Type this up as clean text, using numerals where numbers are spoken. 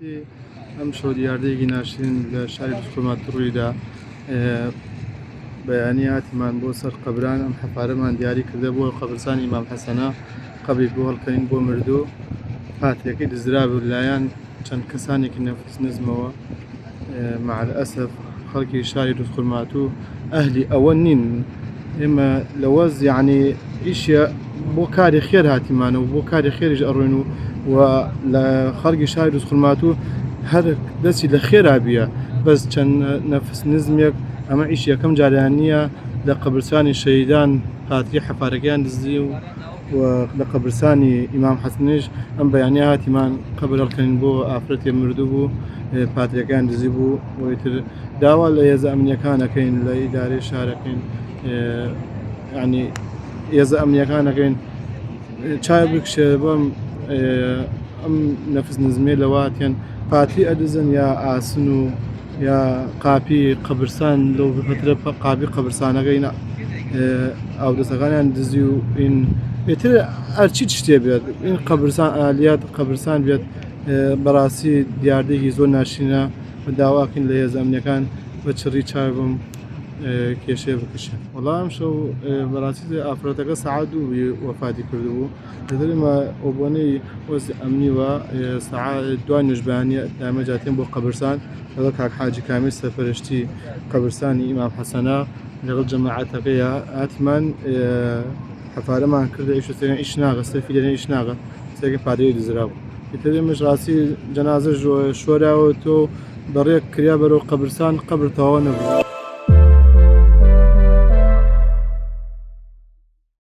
بەڕاستی ئەم شەو دیاردەیەکی ناشرین لە شاری دسکۆماتڕوویدا بەیانی هاتیمان بۆ سەر قەبران ئەم حەفارەمان دیاری کردە بۆ قەبرستانی ئیمام حەسەنە قەبری بۆ هەڵکەین بۆ مردوو فاتحەکەی دزرابوو لایەن چەند کەسانێکی نەفس نزمەوە مع الأسف خەڵکی شاری دسکۆماتوو ئەهلی ئەوە نین ئێمە لەوەز یعنی ئیشە بۆ کاری خێر هاتیمانەوە بۆ کاری خێریش ئەڕۆین و لە خەڵکی شاری دسکۆماتوو هەر دەستی لە خێرا بیە بەس چەند نەفس نزمێک ئەمە ئیش یەکەم جاریان نییە لە قەبرستانی شەهیدان هاتری حەفارەکەیان دزی و لە قەبرستانی ئیمام حەسنیش ئەم بەیانیە هاتیمان قەبر هەڵکەین بۆ ئافرەتێ مردوو بوو پاتریەکان دزی بوو وەیتر داوا لە هێزە ئەمنیەکانەکەین لە ئیدارەی شارەکەین ینی هێزە ئەمنیەکانەکەین چای بکشێ بەم ئەم نەفس نزمێ لەواتیان پاتری ئەدزن یا ئاسن و یا قاپی قەبرستان لەو بفترە قاپی قەبرستانەکەین ئاودەسەکانیان دزی و ئین بێتر هەرچی شتێ بێت ئین قەبرستان ئالات قەبرستان بێت بەڕاستی دیاردەیەکی زۆر ناشرینە داواکەین لە هێزە ئەمنیەکان بە چڕی چاوی بم کێشەیە بکشێ وەڵام شەو بەڕاستی ئافرەتەکە سەعات دوو وەفاتی کردبوو دەدەمە ئۆبۆنەی وەزی ئەمنیوە سەعات دوای نوێژبانیە دامەجاتێن بۆ قەبرستان لەگەڵ کاک حاجی کامیل سەرپەرشتی قەبرستانی ئیمام حەسەنە لەگەڵ جەماعەتەکەیە هاتیمان حەفارەمان کردە ئیش ناغە سەرفی لێنە ئیش ناغە سێگە پادەیە دزراوە ئیترێمەش ڕاستی جەنازە شۆراوە تۆ بەڕێک کریا بەرەو قەبرستان قەبر تەواو نەبوو